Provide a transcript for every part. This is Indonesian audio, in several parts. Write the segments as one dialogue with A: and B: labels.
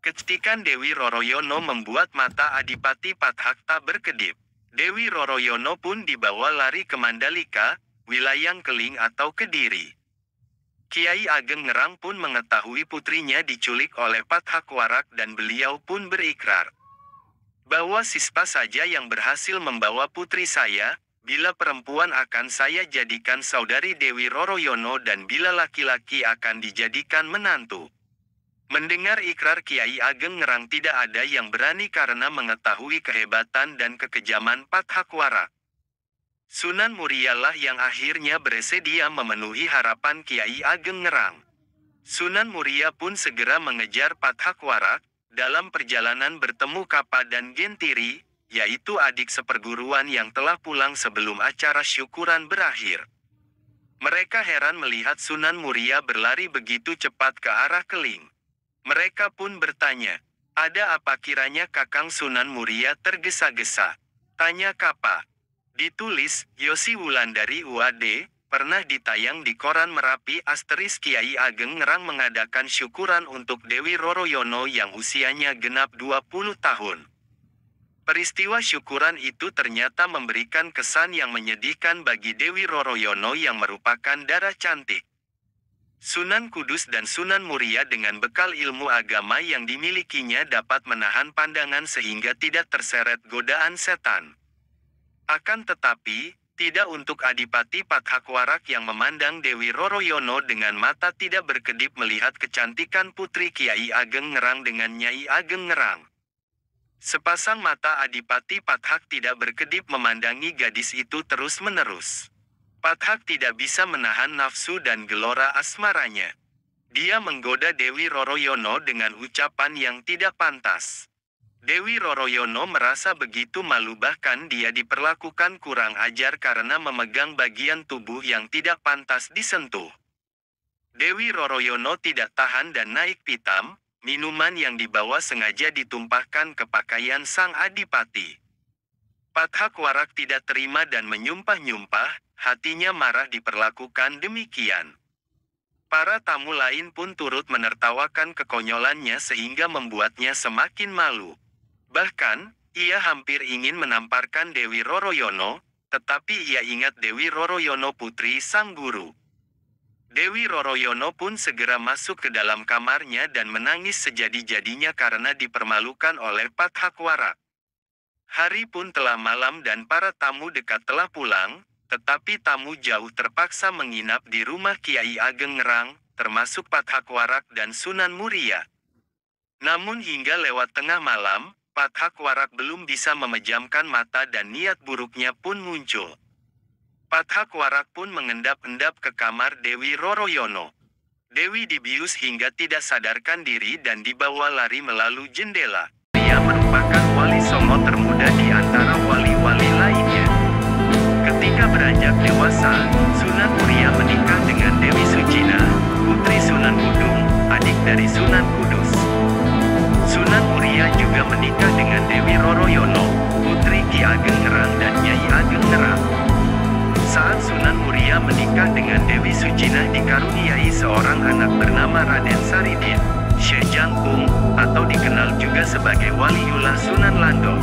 A: Kecetikan Dewi Roroyono membuat mata Adipati Pathak tak berkedip. Dewi Roroyono pun dibawa lari ke Mandalika, wilayah Keling atau Kediri. Kiai Ageng Ngerang pun mengetahui putrinya diculik oleh Pathak Warak dan beliau pun berikrar bahwa Sispa saja yang berhasil membawa putri saya, bila perempuan akan saya jadikan saudari Dewi Roroyono dan bila laki-laki akan dijadikan menantu. Mendengar ikrar Kiai Ageng Ngerang tidak ada yang berani karena mengetahui kehebatan dan kekejaman Pathak Warak. Sunan Murialah yang akhirnya bersedia memenuhi harapan Kiai Ageng Ngerang. Sunan Muria pun segera mengejar Pathak Warak. Dalam perjalanan bertemu Kapa dan Gentiri, yaitu adik seperguruan yang telah pulang sebelum acara syukuran berakhir. Mereka heran melihat Sunan Muria berlari begitu cepat ke arah Keling. Mereka pun bertanya, "Ada apa kiranya Kakang Sunan Muria tergesa-gesa?" Tanya Kapa. Ditulis, Yosi Wulandari UAD, pernah ditayang di koran Merapi * Kiai Ageng Ngerang mengadakan syukuran untuk Dewi Roroyono yang usianya genap 20 tahun. Peristiwa syukuran itu ternyata memberikan kesan yang menyedihkan bagi Dewi Roroyono yang merupakan darah cantik. Sunan Kudus dan Sunan Muria dengan bekal ilmu agama yang dimilikinya dapat menahan pandangan sehingga tidak terseret godaan setan. Akan tetapi, tidak untuk Adipati Pathak Warak yang memandang Dewi Roroyono dengan mata tidak berkedip melihat kecantikan putri Kiai Ageng Ngerang dengan Nyai Ageng Ngerang. Sepasang mata Adipati Pathak tidak berkedip memandangi gadis itu terus-menerus. Pathak tidak bisa menahan nafsu dan gelora asmaranya. Dia menggoda Dewi Roroyono dengan ucapan yang tidak pantas. Dewi Roroyono merasa begitu malu bahkan dia diperlakukan kurang ajar karena memegang bagian tubuh yang tidak pantas disentuh. Dewi Roroyono tidak tahan dan naik pitam, minuman yang dibawa sengaja ditumpahkan ke pakaian sang adipati. Pathak Warak tidak terima dan menyumpah-nyumpah, hatinya marah diperlakukan demikian. Para tamu lain pun turut menertawakan kekonyolannya sehingga membuatnya semakin malu. Bahkan, ia hampir ingin menamparkan Dewi Roroyono, tetapi ia ingat Dewi Roroyono putri sang guru. Dewi Roroyono pun segera masuk ke dalam kamarnya dan menangis sejadi-jadinya karena dipermalukan oleh Pathak Warak. Hari pun telah malam dan para tamu dekat telah pulang, tetapi tamu jauh terpaksa menginap di rumah Kiai Ageng Ngerang, termasuk Pathak Warak dan Sunan Muria. Namun hingga lewat tengah malam, Pathak Warak belum bisa memejamkan mata dan niat buruknya pun muncul. Pathak Warak pun mengendap-endap ke kamar Dewi Roroyono. Dewi dibius hingga tidak sadarkan diri dan dibawa lari melalui jendela. Dia merupakan wali songo termuda di antara wali-wali lainnya. Ketika beranjak dewasa, Sunan Muria menikah dengan Dewi Sujina, putri Sunan Kudung, adik dari Sunan Kudus. Sunan Muria juga menikah dengan Dewi Roroyono, putri Ki Ageng Ngerang dan Nyai Ageng Ngerang. Saat Sunan Muria menikah dengan Dewi Sujinah dikaruniai seorang anak bernama Raden Saridin, Syekh Jangkung, atau dikenal juga sebagai Waliullah Sunan Lando.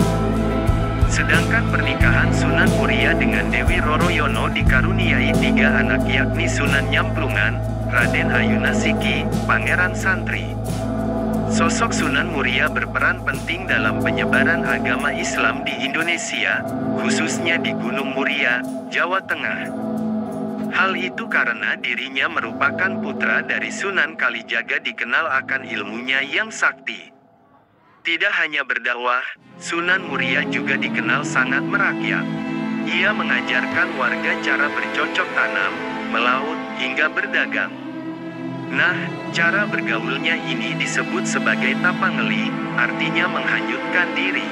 A: Sedangkan pernikahan Sunan Muria dengan Dewi Roroyono dikaruniai 3 anak yakni Sunan Nyamplungan, Raden Ayunasiki, Pangeran Santri. Sosok Sunan Muria berperan penting dalam penyebaran agama Islam di Indonesia, khususnya di Gunung Muria, Jawa Tengah. Hal itu karena dirinya merupakan putra dari Sunan Kalijaga dikenal akan ilmunya yang sakti. Tidak hanya berdakwah, Sunan Muria juga dikenal sangat merakyat. Ia mengajarkan warga cara bercocok tanam, melaut, hingga berdagang. Nah, cara bergaulnya ini disebut sebagai tapangeli, artinya menghanyutkan diri.